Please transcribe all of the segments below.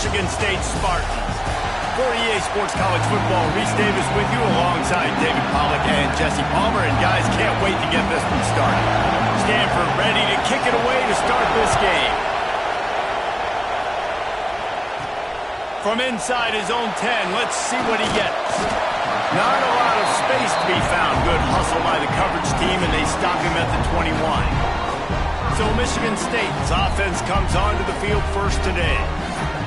Michigan State Spartans. For EA Sports College Football, Reese Davis with you alongside David Pollack and Jesse Palmer. And guys, can't wait to get this one started. Stanford ready to kick it away to start this game. From inside his own 10, let's see what he gets. Not a lot of space to be found. Good hustle by the coverage team, and they stop him at the 21. So Michigan State's offense comes onto the field first today.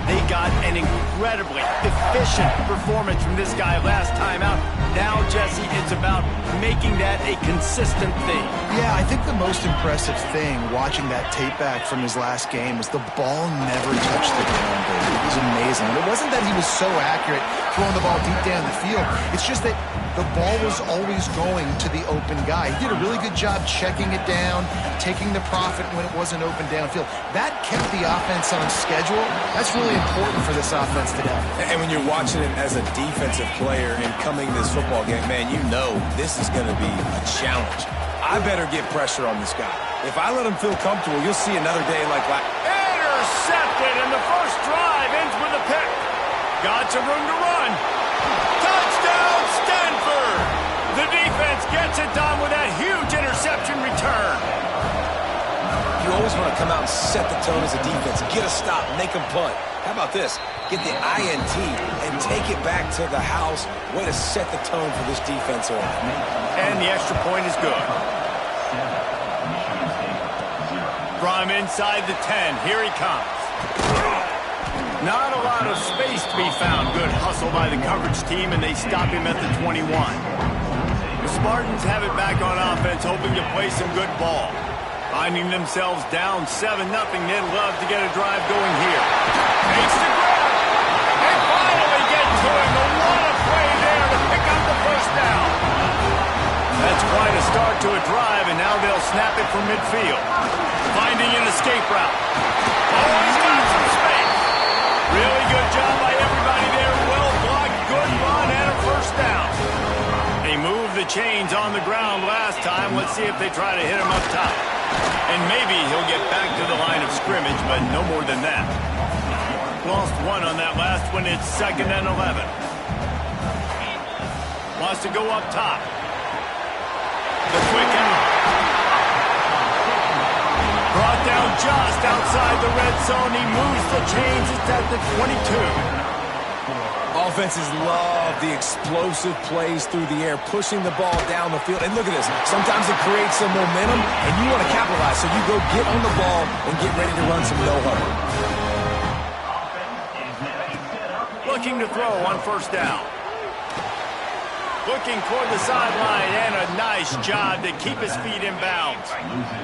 They got an incredibly efficient performance from this guy last time out. Now, Jesse, it's about making that a consistent thing. Yeah, I think the most impressive thing watching that tape back from his last game was the ball never touched the ground, Dave. It was amazing. And it wasn't that he was so accurate throwing the ball deep down the field. It's just that the ball was always going to the open guy. He did a really good job checking it down, taking the profit when it wasn't open downfield. That kept the offense on schedule. That's really important for this offense today. And when you're watching it as a defensive player and coming this football game, man, you know this is going to be a challenge. I better get pressure on this guy. If I let him feel comfortable, you'll see another day like that. Intercepted, and the first drive ends with a pick. Got some room to run. Touchdown, Stanford! The defense gets it done with that huge interception return. You always want to come out and set the tone as a defense. Get a stop, make them punt. How about this? Get the INT and take it back to the house. Way to set the tone for this defense early. And the extra point is good. From inside the 10, here he comes. Not a lot of space to be found. Good hustle by the coverage team, and they stop him at the 21. The Spartans have it back on offense, hoping to play some good ball. Finding themselves down 7-0, they'd love to get a drive going here. Takes the grab. They finally get to him. The what a play there to pick up the first down. That's quite a start to a drive, and now they'll snap it from midfield. Finding an escape route. Oh, he's got some space. Really good job by everybody there. Well blocked, good run, and a first down. They moved the chains on the ground last time. Let's see if they try to hit him up top. And maybe he'll get back to the line of scrimmage, but no more than that. Lost one on that last one. It's 2nd and 11. Wants to go up top. The quick out. Brought down just outside the red zone. He moves the chains. It's at the 22. Offenses love the explosive plays through the air, pushing the ball down the field. And look at this. Sometimes it creates some momentum, and you want to capitalize. So you go get on the ball and get ready to run some no-huddle. Looking to throw on first down. Looking toward the sideline, and a nice job to keep his feet in bounds.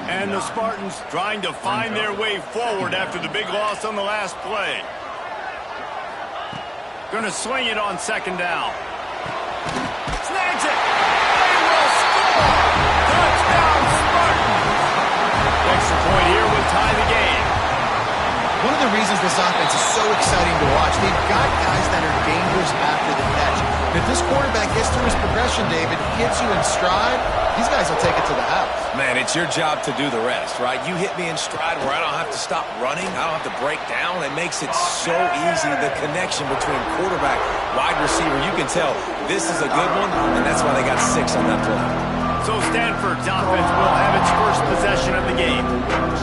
And the Spartans trying to find their way forward after the big loss on the last play. Going to swing it on 2nd down. Snags it. They will score. Touchdown, Spartans. Extra point here will tie the game. One of the reasons this offense is so exciting to watch, they've got guys that are dangerous after the catch. And if this quarterback gets through his progression, David, hits you in stride, these guys will take it to the house. Man, it's your job to do the rest, right? You hit me in stride where I don't have to stop running. I don't have to break down. It makes it so easy, the connection between quarterback, wide receiver. You can tell this is a good one, and that's why they got 6 on that play. So Stanford's offense will have its first possession of the game.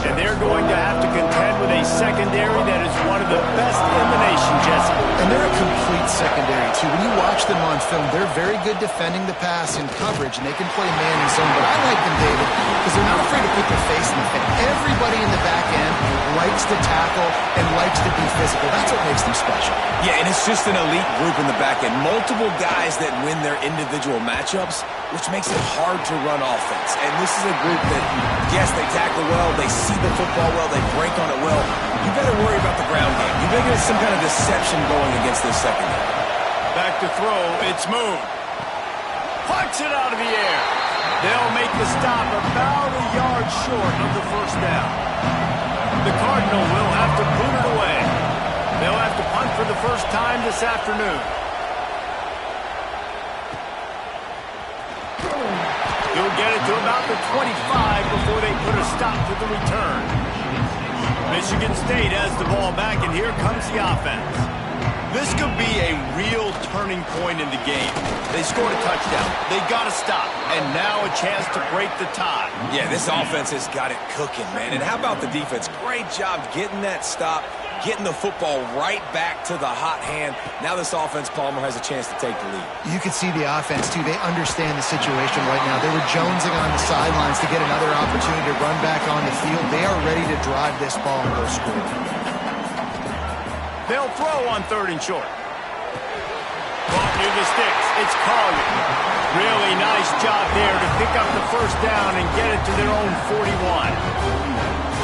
And they're going to have to contend with a secondary that is one of the best in the nation, Jesse. And they're a complete secondary, too. When you watch them on film, they're very good defending the pass in coverage, and they can play man and zone. But I like them, David, because they're not afraid to put their face in the thing. Everybody in the back end likes to tackle and likes to be physical. That's what makes them special. Yeah, and it's just an elite group in the back end. Multiple guys that win their individual matchups, which makes it hard to run offense. And this is a group that, yes, they tackle well, they see the football well, they break on it well. You better worry about the ground game. You better get some kind of deception going against this secondary. Back to throw, it's moved. Punts it out of the air. They'll make the stop about a yard short of the first down. The Cardinal will have to boot it away. They'll have to punt for the first time this afternoon. He'll get it to about the 25 before they put a stop to the return. Michigan State has the ball back, and here comes the offense. This could be a real turning point in the game. They scored a touchdown. They got to stop. And now a chance to break the tie. Yeah, this offense has got it cooking, man. And how about the defense? Great job getting that stop, getting the football right back to the hot hand. Now this offense, Palmer, has a chance to take the lead. You can see the offense, too. They understand the situation right now. They were jonesing on the sidelines to get another opportunity to run back on the field. They are ready to drive this ball and go score. They'll throw on 3rd and short. Ball near the sticks. It's Collier. Really nice job there to pick up the first down and get it to their own 41.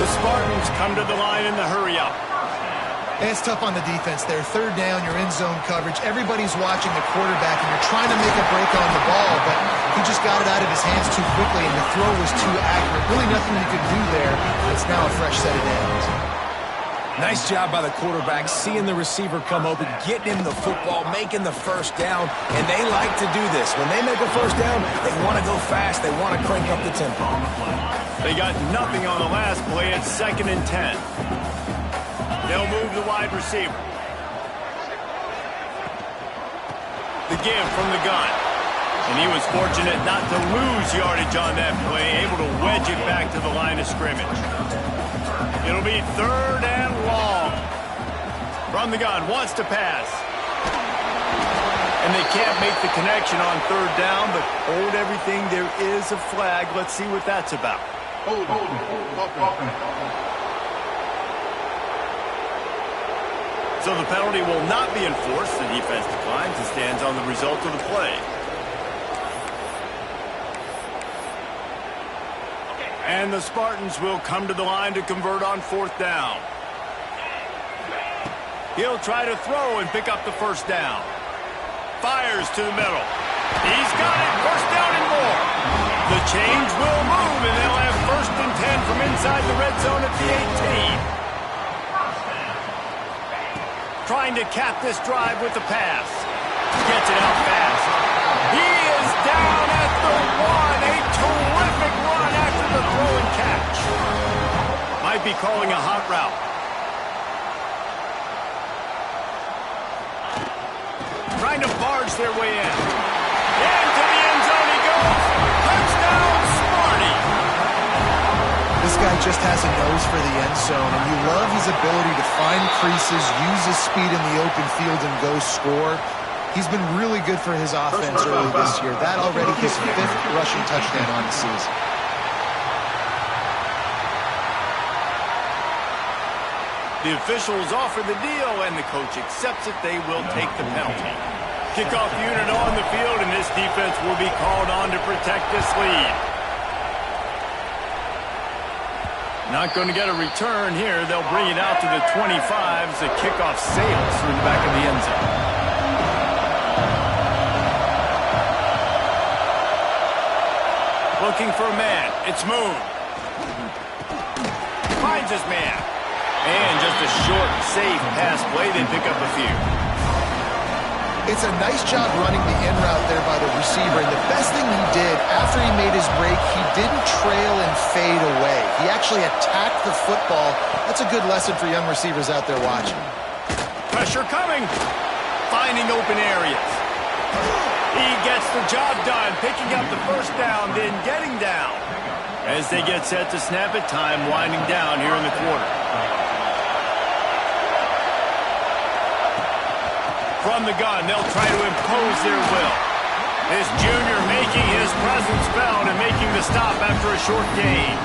The Spartans come to the line in the hurry-up. It's tough on the defense there. 3rd down, you're in zone coverage. Everybody's watching the quarterback, and you're trying to make a break on the ball, but he just got it out of his hands too quickly, and the throw was too accurate. Really nothing you could do there. It's now a fresh set of downs. Nice job by the quarterback, seeing the receiver come open, getting him the football, making the first down, and they like to do this. When they make a first down, they want to go fast. They want to crank up the tempo. They got nothing on the last play. It's 2nd and 10. They'll move the wide receiver. The give from the gun. And he was fortunate not to lose yardage on that play, able to wedge it back to the line of scrimmage. It'll be 3rd and long. From the gun, wants to pass. And they can't make the connection on 3rd down, but hold everything. There is a flag. Let's see what that's about. So the penalty will not be enforced. The defense declines and stands on the result of the play. And the Spartans will come to the line to convert on 4th down. He'll try to throw and pick up the first down. Fires to the middle. He's got it. First down and more. The change will move, and they'll have 1st and 10 from inside the red zone at the 18. Trying to cap this drive with the pass. Gets it out fast. He is down at the 1. A terrific run after the throw and catch. Might be calling a hot route. Trying to barge their way in. Into the end zone he goes. Touchdown, Sparty. This guy just has a nose for the end zone, and you love his ability to find creases, use his speed in the open field, and go score. He's been really good for his offense early this year. That already his 5th rushing touchdown on the season. The officials offer the deal, and the coach accepts it. They will take the penalty. Kickoff unit on the field, and this defense will be called on to protect this lead. Not going to get a return here. They'll bring it out to the 25 as the kickoff sails through the back of the end zone. Looking for a man. It's Moon. Finds his man. And just a short, safe pass play. They pick up a few. It's a nice job running the in route there by the receiver. And the best thing he did after he made his break, he didn't trail and fade away. He actually attacked the football. That's a good lesson for young receivers out there watching. Pressure coming. Finding open areas. He gets the job done, picking up the first down, then getting down. As they get set to snap it, time winding down here in the quarter. From the gun, they'll try to impose their will. This junior making his presence felt and making the stop after a short gain.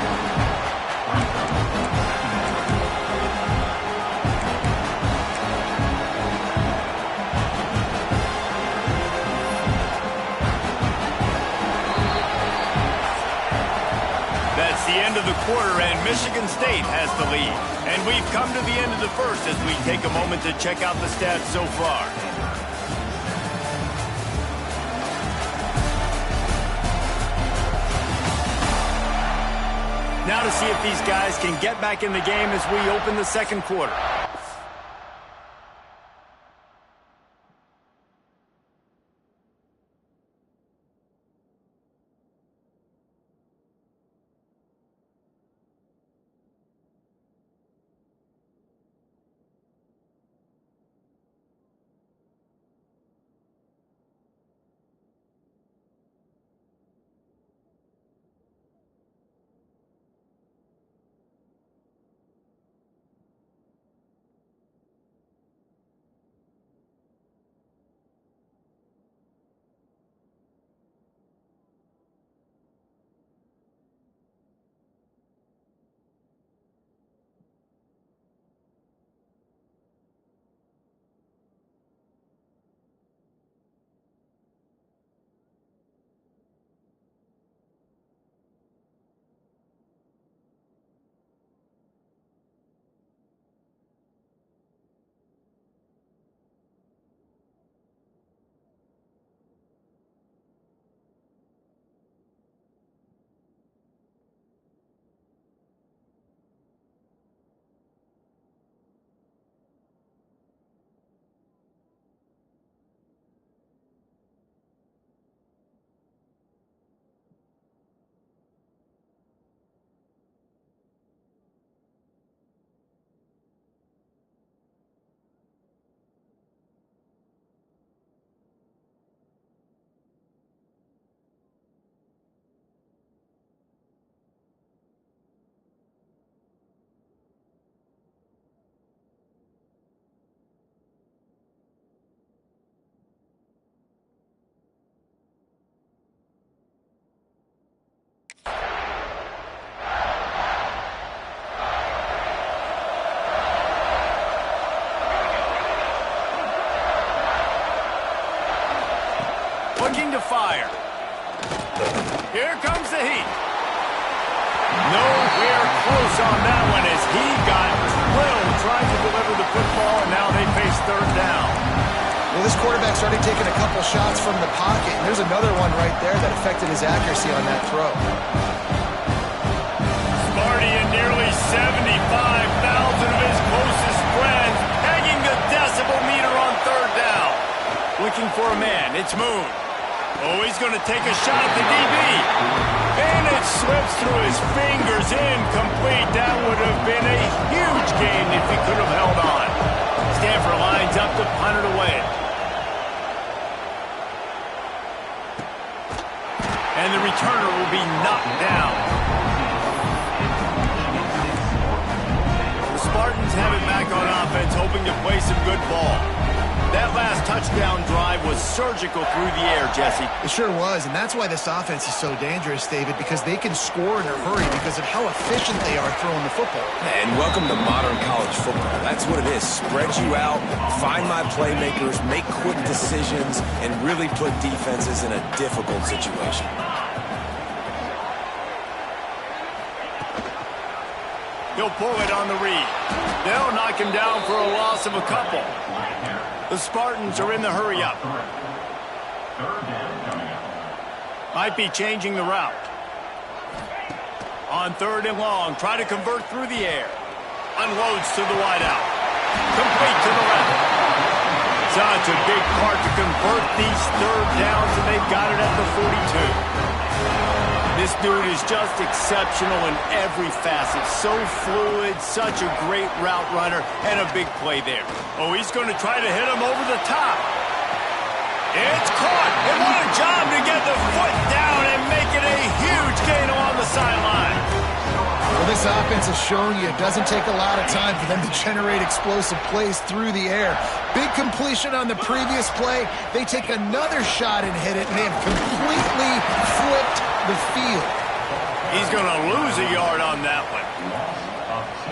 That's the end of the quarter, and Michigan State has the lead. And we've come to the end of the first as we take a moment to check out the stats so far. Now to see if these guys can get back in the game as we open the second quarter. Looking to fire. Here comes the heat. Nowhere close on that one as he got drilled trying to deliver the football, and now they face third down. Well, this quarterback started taking a couple shots from the pocket, and there's another one right there that affected his accuracy on that throw. Sparty and nearly 75,000 of his closest friends pegging the decibel meter on third down. Looking for a man. It's Moon. Oh, he's going to take a shot at the DB. And it slips through his fingers. Incomplete. That would have been a huge gain if he could have held on. Stanford lines up to punt it away. And the returner will be knocked down. The Spartans have it back on offense, hoping to play some good ball. That last touchdown drive was surgical through the air, Jesse. It sure was, and that's why this offense is so dangerous, David, because they can score in a hurry because of how efficient they are throwing the football. And welcome to modern college football. That's what it is. Spread you out, find my playmakers, make quick decisions, and really put defenses in a difficult situation. He'll pull it on the read. They'll knock him down for a loss of a couple. The Spartans are in the hurry-up. Might be changing the route. On third and long, try to convert through the air. Unloads to the wideout. Complete to the left. Such a big part to convert these third downs, and they've got it at the 42. This dude is just exceptional in every facet. So fluid, such a great route runner, and a big play there. Oh, he's going to try to hit him over the top. It's caught. And what a job to get the foot down and make it a huge gain along the sideline. Well, this offense has shown you it doesn't take a lot of time for them to generate explosive plays through the air. Big completion on the previous play. They take another shot and hit it, and they have completely flipped the field. He's going to lose a yard on that one.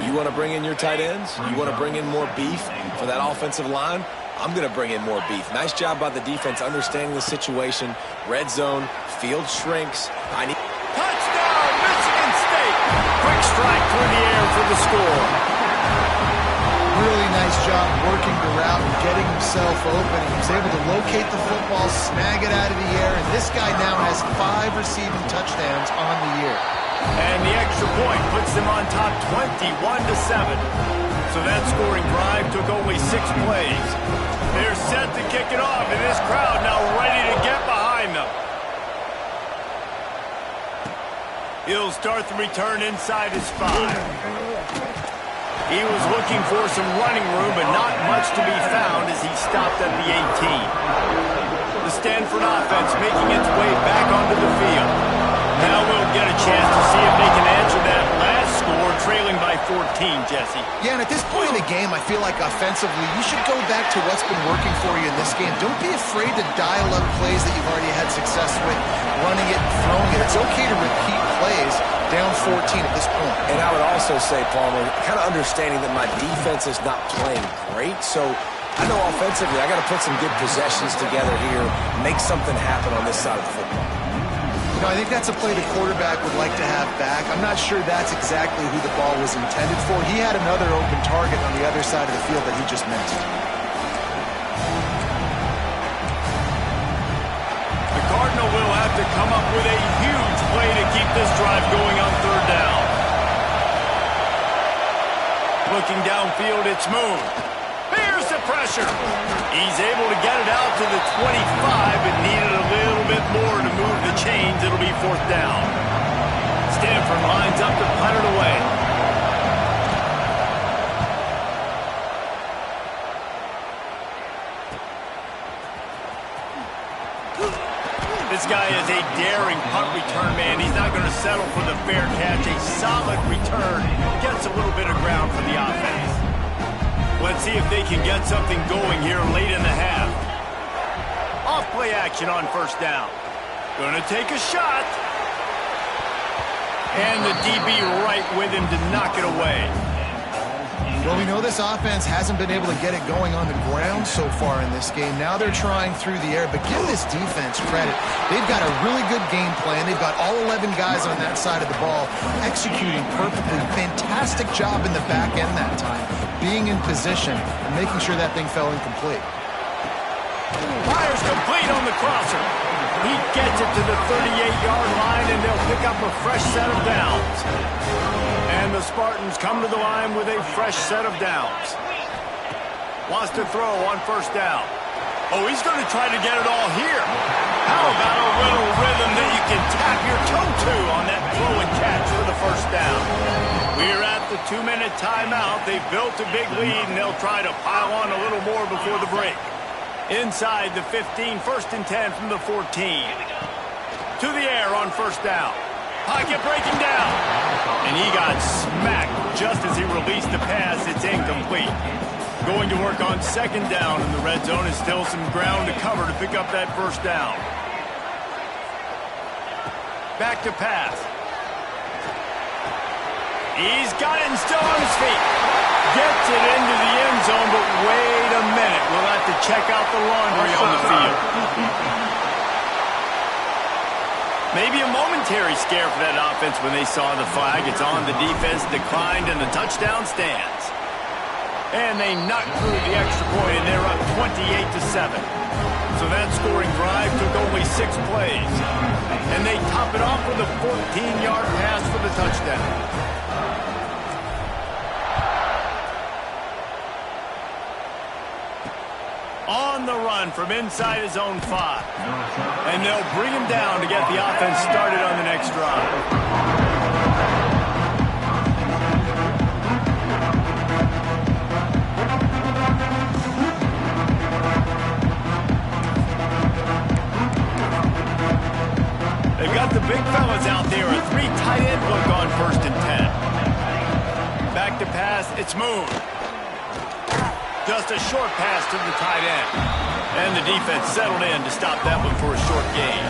You want to bring in your tight ends? You want to bring in more beef for that offensive line? I'm going to bring in more beef. Nice job by the defense understanding the situation. Red zone, field shrinks. Touchdown, Michigan State! Quick strike through the air for the score. Really nice job working the route and getting himself open. He was able to locate the football, snag it out of the air, and this guy now has 5 receiving touchdowns on the year. And the extra point puts them on top 21-7. So that scoring drive took only 6 plays. They're set to kick it off, and this crowd now ready to get behind them. He'll start the return inside his 5. He was looking for some running room, but not much to be found as he stopped at the 18. The Stanford offense making its way back onto the field. Now we'll get a chance to see if they can answer that last score, trailing by 14, Jesse. Yeah, and at this point in the game, I feel like offensively, you should go back to what's been working for you in this game. Don't be afraid to dial up plays that you've already had success with, running it and throwing it. It's okay to repeat plays down 14 at this point. And I would also say, Palmer, kind of understanding that my defense is not playing great, so I know offensively I got to put some good possessions together here, make something happen on this side of the football. You know, I think that's a play the quarterback would like to have back. I'm not sure that's exactly who the ball was intended for. He had another open target on the other side of the field that he just missed. The Cardinal will have to come up with a huge play to keep this drive going on third down. Looking downfield, it's Moon. Here's the pressure. He's able to get it out to the 25, but needed a little bit more to move the chains. It'll be fourth down. Stanford lines up to punt it away. This guy is a daring punt return man. He's not going to settle for the fair catch. A solid return. Gets a little bit of ground for the offense. Let's see if they can get something going here late in the half. Off play action on first down. Going to take a shot. And the DB right with him to knock it away. Well, we know this offense hasn't been able to get it going on the ground so far in this game. Now they're trying through the air, but give this defense credit. They've got a really good game plan. They've got all 11 guys on that side of the ball executing perfectly. Fantastic job in the back end that time, being in position and making sure that thing fell incomplete. Fires complete on the crosser. He gets it to the 38-yard line, and they'll pick up a fresh set of downs. And the Spartans come to the line with a fresh set of downs. Wants to throw on first down. Oh, he's going to try to get it all here. How about a little rhythm that you can tap your toe to on that throw and catch for the first down? We're at the 2-minute timeout. They've built a big lead, and they'll try to pile on a little more before the break. Inside the 15, 1st and 10 from the 14. To the air on first down. Pocket breaking down. And he got smacked just as he released the pass. It's incomplete. Going to work on second down in the red zone is still some ground to cover to pick up that first down. Back to pass. He's got it and still on his feet. Gets it into the end zone, but wait a minute. We'll have to check out the laundry on the field. Maybe a momentary scare for that offense when they saw the flag. It's on, the defense declined, and the touchdown stands. And they knocked through the extra point, and they're up 28-7. So that scoring drive took only 6 plays. And they top it off with a 14-yard pass for the touchdown. On the run from inside his own 5. And they'll bring him down to get the offense started on the next drive. They've got the big fellas out there. A 3 tight end look on 1st and 10. Back to pass. It's Moon. Just a short pass to the tight end. And the defense settled in to stop that one for a short gain.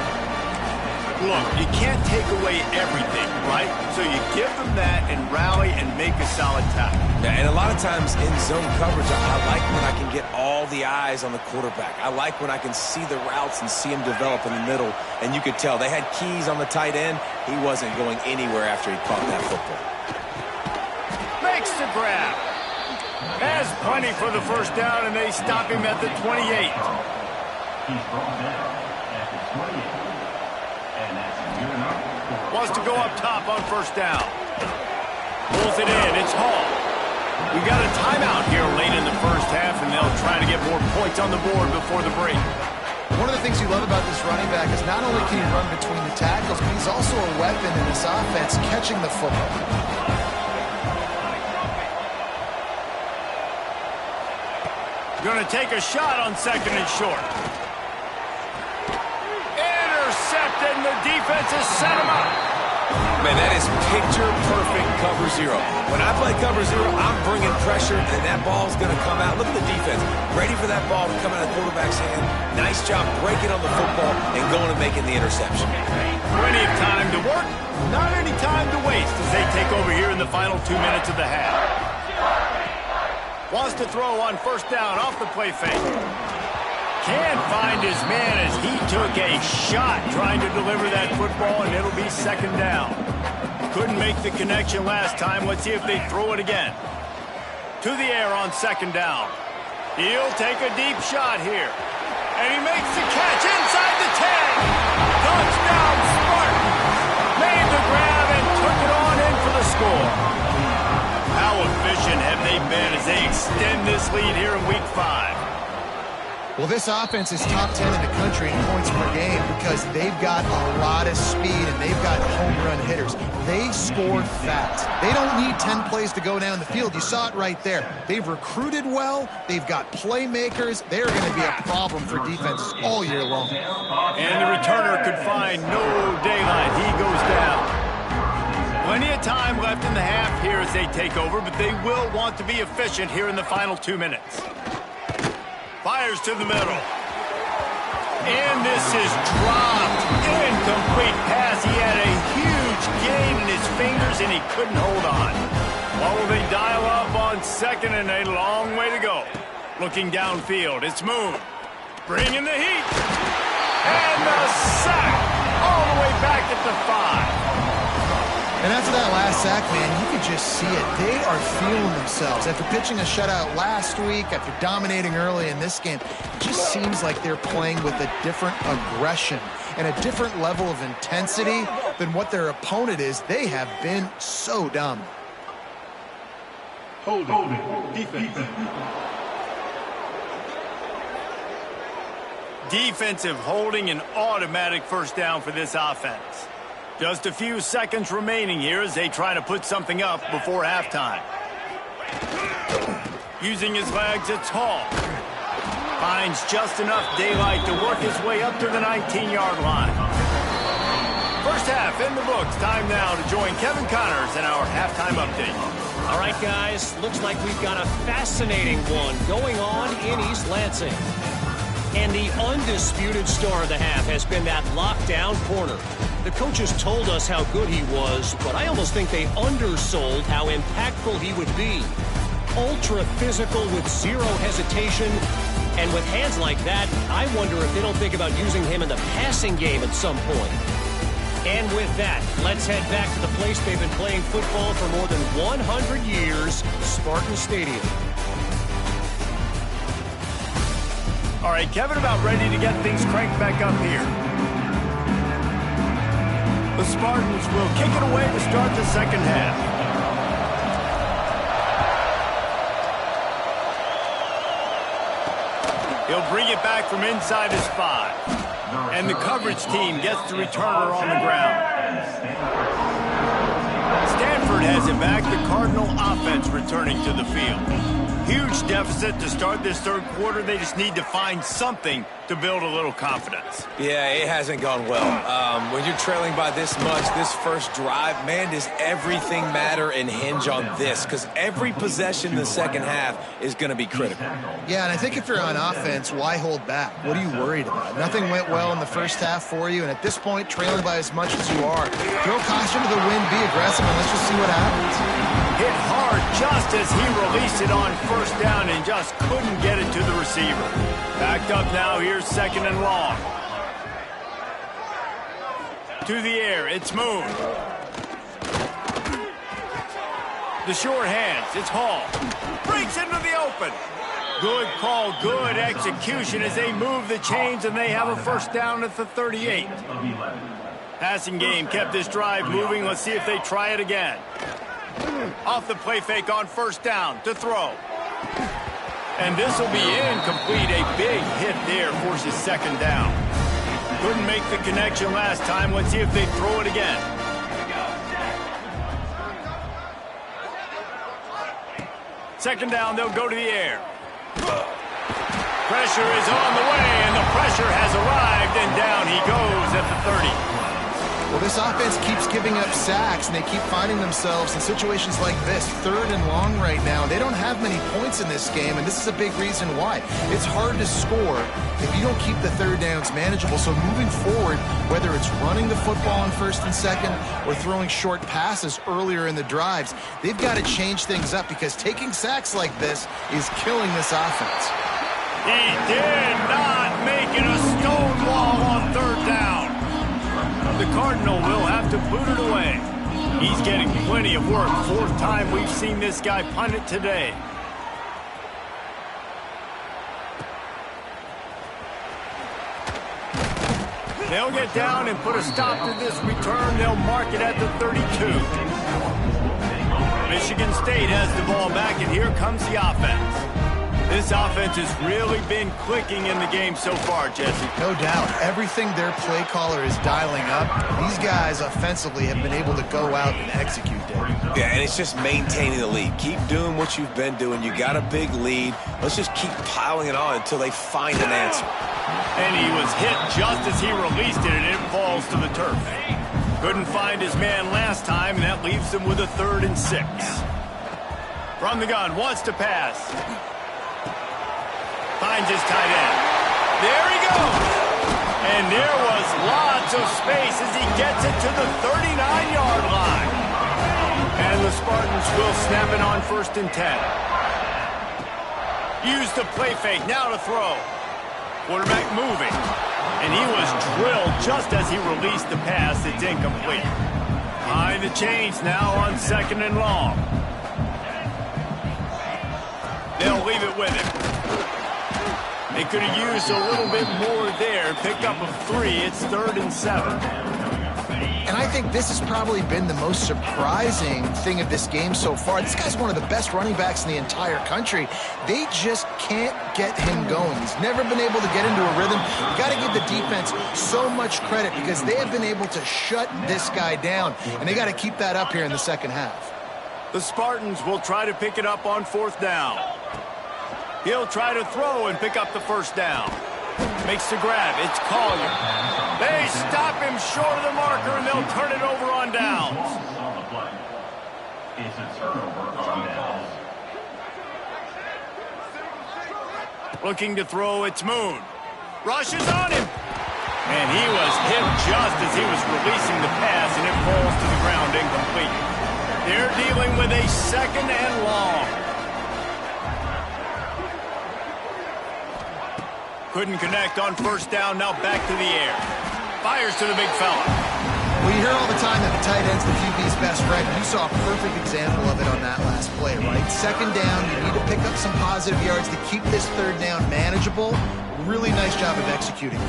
Look, you can't take away everything, right? So you give them that and rally and make a solid tackle. Yeah, and a lot of times in zone coverage, I like when I can get all the eyes on the quarterback. I like when I can see the routes and see him develop in the middle. And you could tell they had keys on the tight end. He wasn't going anywhere after he caught that football. Makes the grab. Has plenty for the first down, and they stop him at the 28. Wants to go up top on first down. Pulls it in. It's Hall. We got a timeout here late in the first half, and they'll try to get more points on the board before the break. One of the things you love about this running back is not only can he run between the tackles, but he's also a weapon in this offense catching the football. Going to take a shot on 2nd and short. Intercepted, and the defense has set him up. Man, that is picture-perfect cover 0. When I play cover 0, I'm bringing pressure, and that ball's going to come out. Look at the defense. Ready for that ball to come out of the quarterback's hand. Nice job breaking on the football and going and making the interception. Plenty of time to work. Not any time to waste as they take over here in the final 2 minutes of the half. Wants to throw on first down off the play fake. Can't find his man as he took a shot trying to deliver that football, and it'll be 2nd down. Couldn't make the connection last time. Let's see if they throw it again. To the air on 2nd down. He'll take a deep shot here. And he makes the catch inside the 10. Touchdown Spartans. Made the grab and took it on in for the score. How efficient have they been as they extend this lead here in Week 5? Well, this offense is top 10 in the country in points per game because they've got a lot of speed and they've got home run hitters. They score fast. They don't need 10 plays to go down the field. You saw it right there. They've recruited well. They've got playmakers. They're going to be a problem for defenses all year long. And the returner could find no daylight. He goes down. Plenty of time left in the half here as they take over, but they will want to be efficient here in the final 2 minutes. Fires to the middle. And this is dropped. Incomplete pass. He had a huge gain in his fingers, and he couldn't hold on. What will they dial up on second and a long way to go? Looking downfield, it's Moon. Bringing the heat. And the sack. All the way back at the 5. And after that last sack, man, you could just see it. They are feeling themselves. After pitching a shutout last week, after dominating early in this game, it just seems like they're playing with a different aggression and a different level of intensity than what their opponent is. They have been so dominant. Hold it. Defense. Defensive holding, an automatic first down for this offense. Just a few seconds remaining here as they try to put something up before halftime. Using his legs, it's Hall. Finds just enough daylight to work his way up to the 19-yard line. First half in the books. Time now to join Kevin Connors in our halftime update. All right, guys. Looks like we've got a fascinating one going on in East Lansing. And the undisputed star of the half has been that lockdown corner. The coaches told us how good he was, but I almost think they undersold how impactful he would be. Ultra physical with zero hesitation. And with hands like that, I wonder if they don't think about using him in the passing game at some point. And with that, let's head back to the place they've been playing football for more than 100 years, Spartan Stadium. All right, Kevin, about ready to get things cranked back up here. The Spartans will kick it away to start the second half. He'll bring it back from inside his 5. And the coverage team gets the returner on the ground. Stanford has it back, the Cardinal offense returning to the field. Huge deficit to start this third quarter. They just need to find something to build a little confidence. Yeah, it hasn't gone well. When you're trailing by this much, this first drive, man, does everything matter and hinge on this? Because every possession in the second half is going to be critical. Yeah, and I think if you're on offense, why hold back? What are you worried about? Nothing went well in the first half for you, and at this point, trailing by as much as you are, throw caution to the wind, be aggressive, and let's just see what happens. Hit hard just as he released it on first down and just couldn't get it to the receiver. Backed up now, here's second and long. To the air, it's Moon. The short hands, it's Hall. Breaks into the open. Good call, good execution as they move the chains and they have a first down at the 38. Passing game kept this drive moving. Let's see if they try it again. Off the play fake on first down to throw. And this will be incomplete. A big hit there forces second down. Couldn't make the connection last time. Let's see if they throw it again. Second down, they'll go to the air. Pressure is on the way, and the pressure has arrived, and down he goes at the 30. Well, this offense keeps giving up sacks, and they keep finding themselves in situations like this, third and long right now. They don't have many points in this game, and this is a big reason why. It's hard to score if you don't keep the third downs manageable. So moving forward, whether it's running the football on first and second or throwing short passes earlier in the drives, they've got to change things up because taking sacks like this is killing this offense. He did not make it a stone wall on third down. The Cardinal will have to boot it away. He's getting plenty of work. Fourth time we've seen this guy punt it today. They'll get down and put a stop to this return. They'll mark it at the 32. Michigan State has the ball back, and here comes the offense. This offense has really been clicking in the game so far, Jesse. No doubt. Everything their play caller is dialing up, these guys offensively have been able to go out and execute there. Yeah, and it's just maintaining the lead. Keep doing what you've been doing. You got a big lead. Let's just keep piling it on until they find an answer. And he was hit just as he released it, and it falls to the turf. Couldn't find his man last time, and that leaves him with a 3rd and 6. From the gun, wants to pass. Finds his tight end. There he goes. And there was lots of space as he gets it to the 39-yard line. And And the Spartans will snap it on 1st and 10. Use the play fake, now to throw. Quarterback moving. And he was drilled just as he released the pass. It's incomplete. Behind the chains now on 2nd and long. They'll leave it with him. They could have used a little bit more there. Pick up of 3. It's 3rd and 7. And I think this has probably been the most surprising thing of this game so far. This guy's one of the best running backs in the entire country. They just can't get him going. He's never been able to get into a rhythm. You got to give the defense so much credit because they have been able to shut this guy down, and they got to keep that up here in the second half. The Spartans will try to pick it up on 4th down. He'll try to throw and pick up the 1st down. Makes the grab. It's Collier. They stop him short of the marker, and they'll turn it over on downs. It's a turnover on downs. Looking to throw, it's Moon. Rushes on him. And he was hit just as he was releasing the pass, and it falls to the ground incomplete. They're dealing with a 2nd and long. Couldn't connect on 1st down, now back to the air. Fires to the big fella. Well, you hear all the time that the tight end's the QB's best friend. You saw a perfect example of it on that last play, right? 2nd down, you need to pick up some positive yards to keep this 3rd down manageable. Really nice job of executing.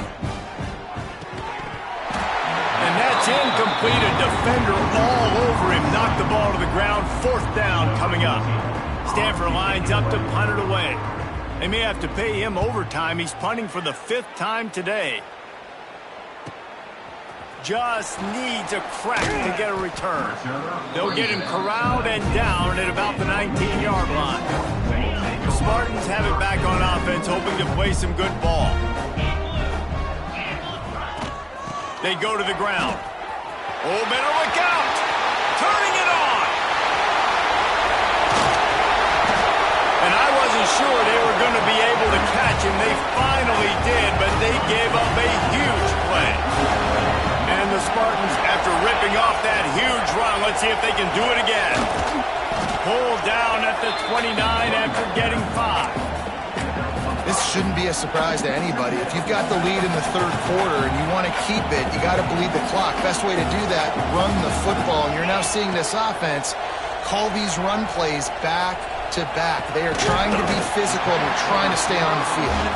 And that's incomplete. A defender all over him. Knocked the ball to the ground. 4th down coming up. Stanford lines up to punt it away. They may have to pay him overtime. He's punting for the 5th time today. Just needs a crack to get a return. They'll get him corralled and down at about the 19-yard line. The Spartans have it back on offense, hoping to play some good ball. They go to the ground. Oh, better look out! Turning it on! And I wasn't sure they were going to be able to catch him. They finally did, but they gave up a huge play. And the Spartans, after ripping off that huge run, let's see if they can do it again. Pulled down at the 29 after getting 5. This shouldn't be a surprise to anybody. If you've got the lead in the 3rd quarter and you want to keep it, you got to bleed the clock. Best way to do that, run the football. And you're now seeing this offense call these run plays back to back. They are trying to be physical and they're trying to stay on the field.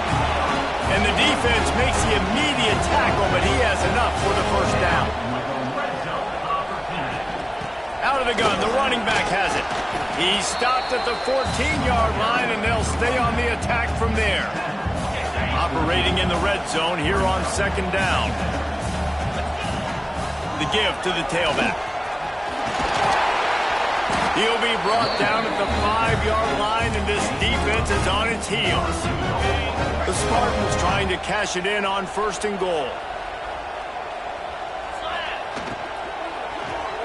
And the defense makes the immediate tackle, but he has enough for the 1st down. Out of the gun, the running back has it. He stopped at the 14-yard line, and they'll stay on the attack from there. Operating in the red zone here on 2nd down. The give to the tailback. He'll be brought down at the 5-yard line, and this defense is on its heels. The Spartans trying to cash it in on 1st and goal.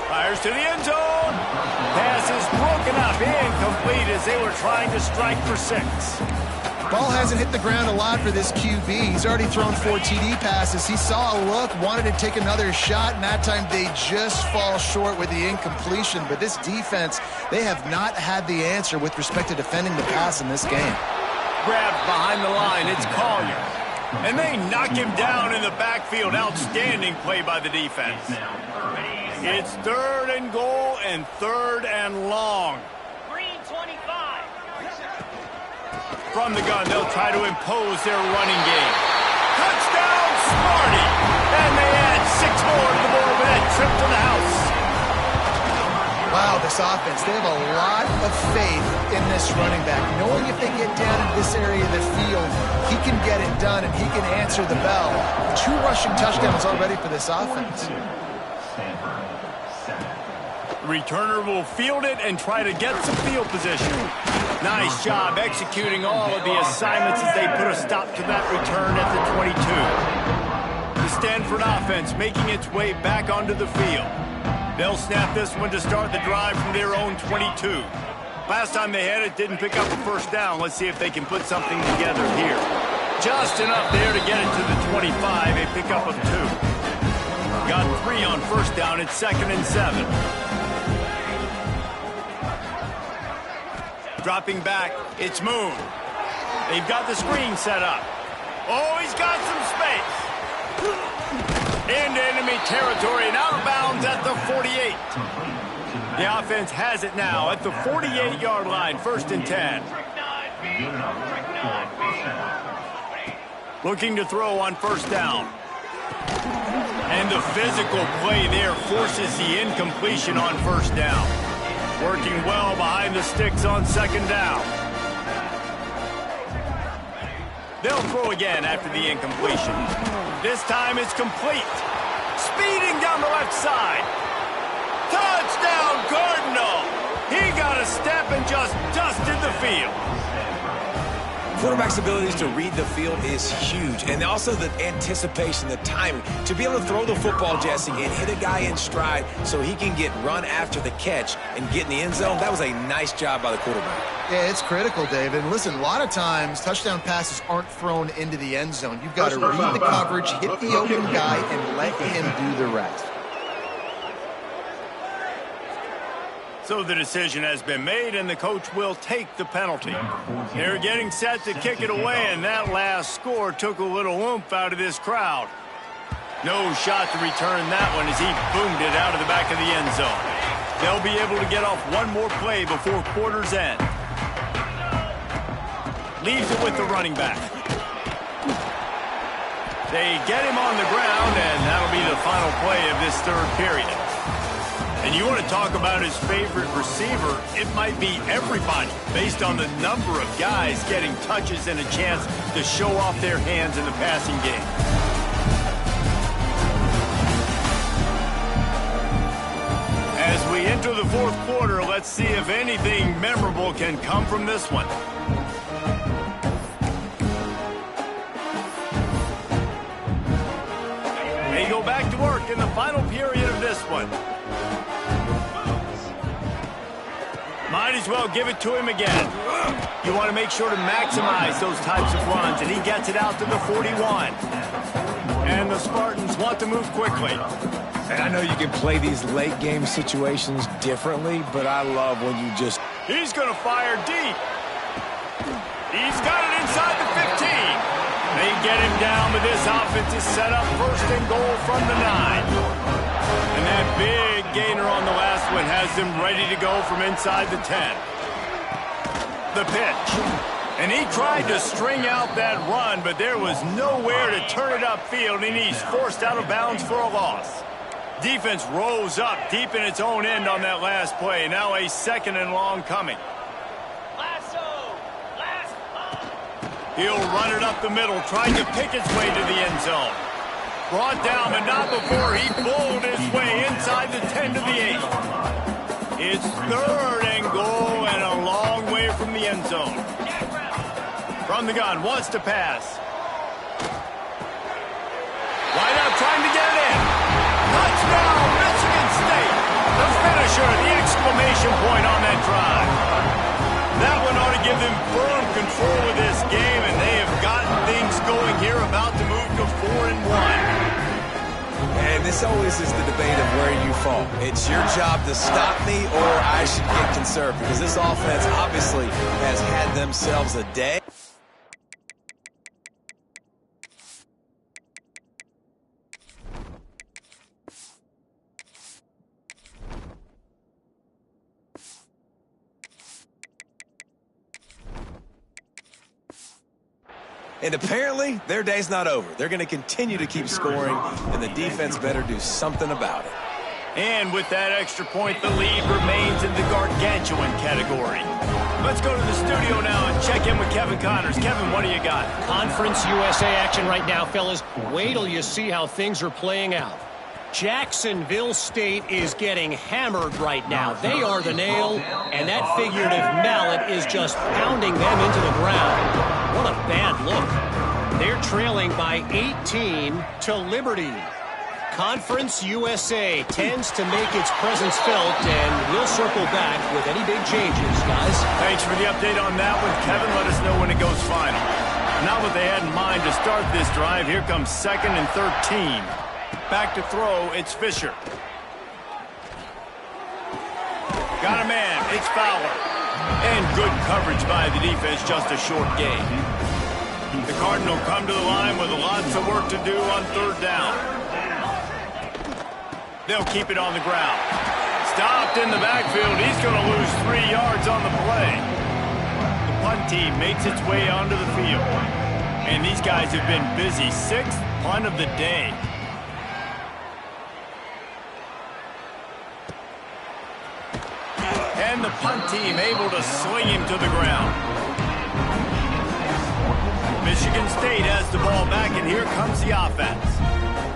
Fires to the end zone. Pass is broken up, incomplete as they were trying to strike for 6. Ball hasn't hit the ground a lot for this QB. He's already thrown 4 TD passes. He saw a look, wanted to take another shot, and that time they just fall short with the incompletion. But this defense, they have not had the answer with respect to defending the pass in this game. Grabbed behind the line, it's Collier. And they knock him down in the backfield. Outstanding play by the defense. It's 3rd and goal and 3rd and long. Green 25. From the gun, they'll try to impose their running game. Touchdown, Sparty! And they add 6 more to the board with that trip to the house. Wow, this offense, they have a lot of faith in this running back. Knowing if they get down in this area of the field, he can get it done and he can answer the bell. 2 rushing touchdowns already for this offense. The returner will field it and try to get some field position. Nice job executing all of the assignments as they put a stop to that return at the 22. The Stanford offense making its way back onto the field. They'll snap this one to start the drive from their own 22. Last time they had it, didn't pick up a 1st down. Let's see if they can put something together here. Just enough there to get it to the 25, a pickup of 2. Got 3 on 1st down, it's 2nd and 7. Dropping back, it's Moon. They've got the screen set up. Oh, he's got some space. Into enemy territory and out of bounds at the 48. The offense has it now at the 48-yard line, 1st and 10. Looking to throw on 1st down. And the physical play there forces the incompletion on 1st down. Working well behind the sticks on 2nd down. They'll throw again after the incompletion. This time it's complete. Speeding down the left side. Touchdown, Cardinal! He got a step and just dusted the field. Quarterback's abilities to read the field is huge, and also the anticipation, the timing. To be able to throw the football, Jesse, and hit a guy in stride so he can get run after the catch and get in the end zone, that was a nice job by the quarterback. Yeah, it's critical, David. And listen, a lot of times, touchdown passes aren't thrown into the end zone. You've got to read the coverage, hit the open guy, and let him do the rest. So the decision has been made, and the coach will take the penalty. They're getting set to kick it away, and that last score took a little oomph out of this crowd. No shot to return that one as he boomed it out of the back of the end zone. They'll be able to get off one more play before quarter's end. Leaves it with the running back. They get him on the ground, and that'll be the final play of this 3rd period. And you want to talk about his favorite receiver, it might be everybody, based on the number of guys getting touches and a chance to show off their hands in the passing game. As we enter the 4th quarter, let's see if anything memorable can come from this one. They go back to work in the final period of this one. Might as well give it to him again. You want to make sure to maximize those types of runs, and he gets it out to the 41. And the Spartans want to move quickly. And I know you can play these late game situations differently, but I love when you just... He's going to fire deep. He's got it inside the 15. They get him down, but this offense is set up 1st and goal from the 9. And that big gainer on the last one has them ready to go from inside the 10. The pitch. And he tried to string out that run, but there was nowhere to turn it upfield, and he's forced out of bounds for a loss. Defense rose up deep in its own end on that last play. Now a 2nd and long coming. He'll run it up the middle, trying to pick its way to the end zone. Brought down, but not before he bowled his way inside the 10 to the 8. It's 3rd and goal and a long way from the end zone. From the gun, wants to pass. Wide out, trying to get it in. Touchdown, Michigan State. The finisher, the exclamation point on that drive. That one ought to give them firm control of this game, and they have gotten things going here, about to move to 4-1. And this always is the debate of where you fall. It's your job to stop me, or I should get conserved, because this offense obviously has had themselves a day. And apparently, their day's not over. They're going to continue to keep scoring, and the defense better do something about it. And with that extra point, the lead remains in the gargantuan category. Let's go to the studio now and check in with Kevin Connors. Kevin, what do you got? Conference USA action right now, fellas. Wait till you see how things are playing out. Jacksonville State is getting hammered right now. They are the nail, and that figurative mallet is just pounding them into the ground. What a bad look. They're trailing by 18 to Liberty. Conference USA tends to make its presence felt, and we'll circle back with any big changes, guys. Thanks for the update on that one, Kevin. Let us know when it goes final. Not what they had in mind to start this drive. Here comes 2nd and 13. Back to throw, it's Fisher. Got a man, it's Fowler. And good coverage by the defense, just a short gain. The Cardinals come to the line with lots of work to do on third down. They'll keep it on the ground. Stopped in the backfield. He's going to lose 3 yards on the play. The punt team makes its way onto the field. And these guys have been busy. 6th punt of the day. And the punt team able to sling him to the ground. Michigan State has the ball back, and here comes the offense.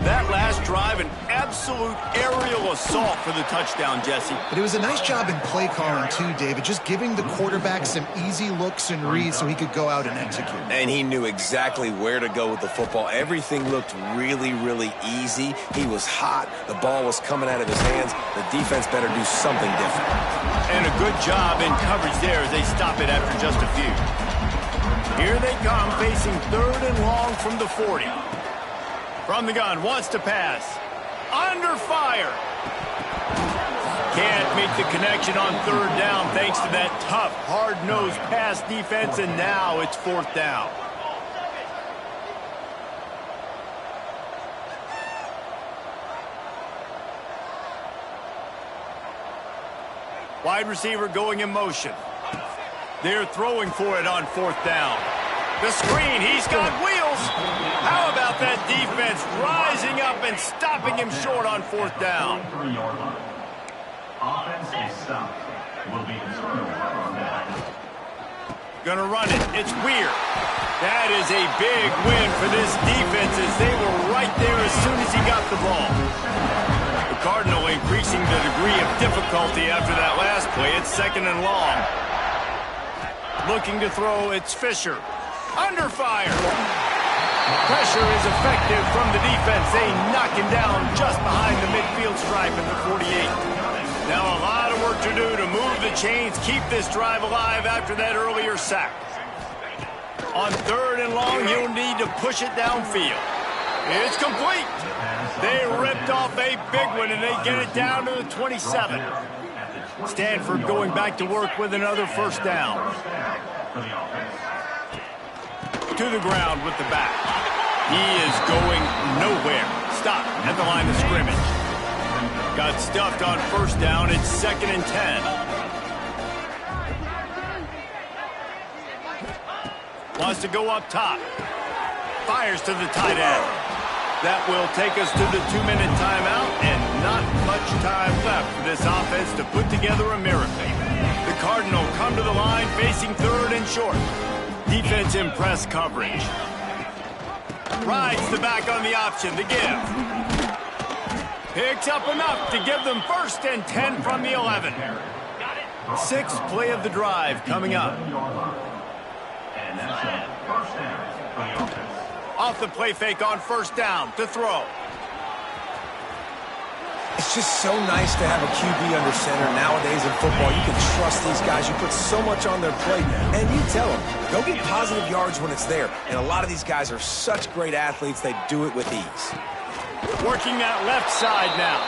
That last drive, an absolute aerial assault for the touchdown, Jesse. But it was a nice job in play calling, too, David, just giving the quarterback some easy looks and reads so he could go out and execute. And he knew exactly where to go with the football. Everything looked really, really easy. He was hot. The ball was coming out of his hands. The defense better do something different. And a good job in coverage there as they stop it after just a few. Here they come, facing 3rd and long from the 40. From the gun, wants to pass. Under fire. Can't make the connection on 3rd down thanks to that tough, hard-nosed pass defense, and now it's 4th down. Wide receiver going in motion. They're throwing for it on 4th down. The screen, he's got wheels. How about that defense rising up and stopping him short on 4th down? Offense is stopped. Will be the turnover on that. Gonna run it. It's Weir. That is a big win for this defense as they were right there as soon as he got the ball. The Cardinal increasing the degree of difficulty after that last play. It's 2nd and long. Looking to throw, it's Fisher. Under fire. Pressure is effective from the defense. They knock him down just behind the midfield stripe at the 48. Now a lot of work to do to move the chains, keep this drive alive after that earlier sack. On 3rd and long, he'll need to push it downfield. It's complete. They ripped off a big one, and they get it down to the 27. Stanford going back to work with another 1st down. To the ground with the back. He is going nowhere. Stop at the line of scrimmage. Got stuffed on 1st down. It's 2nd and 10. Wants to go up top. Fires to the tight end. That will take us to the 2-minute timeout, and not much time left for this offense to put together a miracle. The Cardinal come to the line facing 3rd and short. Defense in press coverage. Rides the back on the option to give. Picks up enough to give them 1st and 10 from the 11. 6th play of the drive coming up. And that's it. 1st down for the offense. Off the play fake on 1st down to throw. It's just so nice to have a QB under center. Nowadays in football, you can trust these guys. You put so much on their plate, and you tell them, go get positive yards when it's there. And a lot of these guys are such great athletes, they do it with ease. Working that left side now.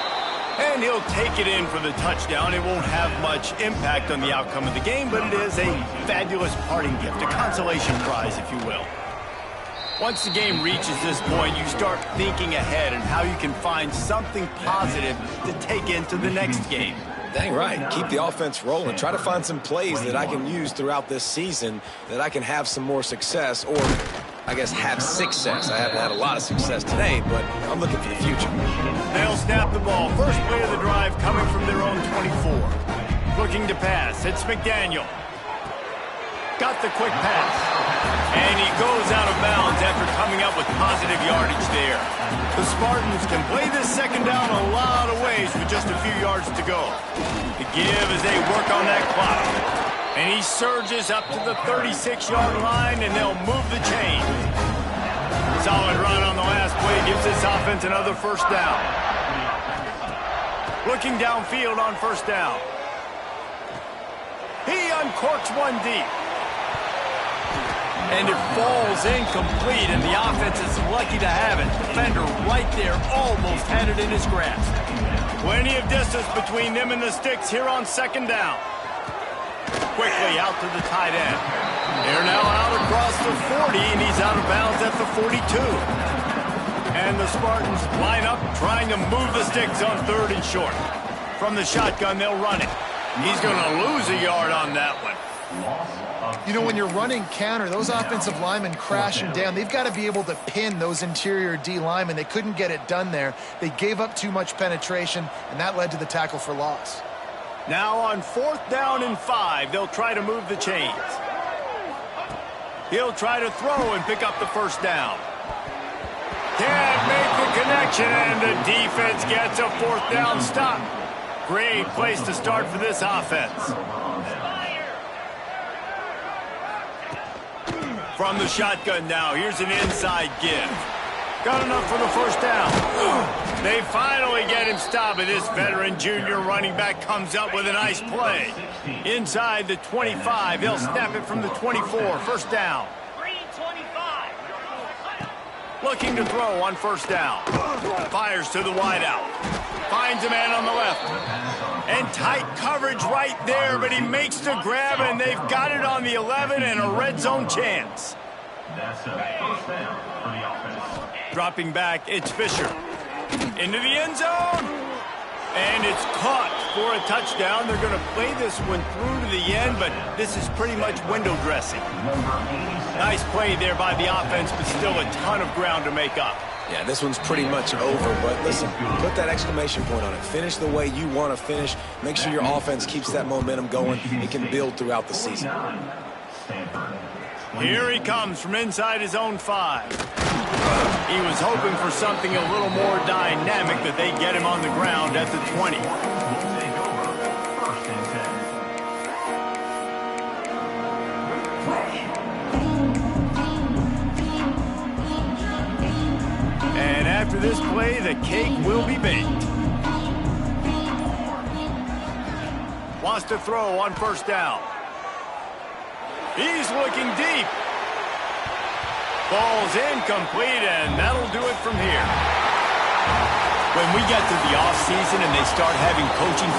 And he'll take it in for the touchdown. It won't have much impact on the outcome of the game, but it is a fabulous parting gift, a consolation prize, if you will. Once the game reaches this point, you start thinking ahead and how you can find something positive to take into the next game. Dang right. Keep the offense rolling. Try to find some plays that I can use throughout this season that I can have some more success, or I guess have success. I haven't had a lot of success today, but I'm looking for the future. They'll snap the ball. First play of the drive coming from their own 24. Looking to pass. It's McDaniel. Got the quick pass. And he goes out of bounds after coming up with positive yardage there. The Spartans can play this 2nd down a lot of ways with just a few yards to go. The give as they work on that clock. And he surges up to the 36-yard line, and they'll move the chain. Solid run on the last play gives this offense another 1st down. Looking downfield on 1st down. He uncorks one deep. And it falls incomplete, and the offense is lucky to have it. Defender right there almost had it in his grasp. Plenty of distance between them and the sticks here on 2nd down. quickly out to the tight end. They're now out across the 40, and he's out of bounds at the 42. And the Spartans line up trying to move the sticks on 3rd and short. From the shotgun, they'll run it. He's going to lose a yard on that one. You know, when you're running counter, those offensive linemen crashing down, they've got to be able to pin those interior D linemen. They couldn't get it done there. They gave up too much penetration, and that led to the tackle for loss. Now on 4th down and 5, they'll try to move the chains. He'll try to throw and pick up the 1st down. Can't make the connection, and the defense gets a 4th down stop. Great place to start for this offense. From the shotgun now, here's an inside give. Got enough for the 1st down. They finally get him stopped, and this veteran junior running back comes up with a nice play. Inside the 25, they'll snap it from the 24, 1st down. Looking to throw on 1st down. Fires to the wideout. Finds a man on the left. And tight coverage right there, but he makes the grab, and they've got it on the 11 and a red zone chance. That's a 1st down for the offense. Dropping back, it's Fisher. Into the end zone. And it's caught for a touchdown. They're going to play this one through to the end, but this is pretty much window dressing. Nice play there by the offense, but still a ton of ground to make up. Yeah, this one's pretty much over, but listen, put that exclamation point on it. Finish the way you want to finish. Make sure your offense keeps that momentum going. It can build throughout the season. Here he comes from inside his own 5. He was hoping for something a little more dynamic, that they get him on the ground at the 20. And after this play, the cake will be baked. Wants to throw on 1st down. He's looking deep. Ball's incomplete, and that'll do it from here. When we get to the offseason and they start having coaching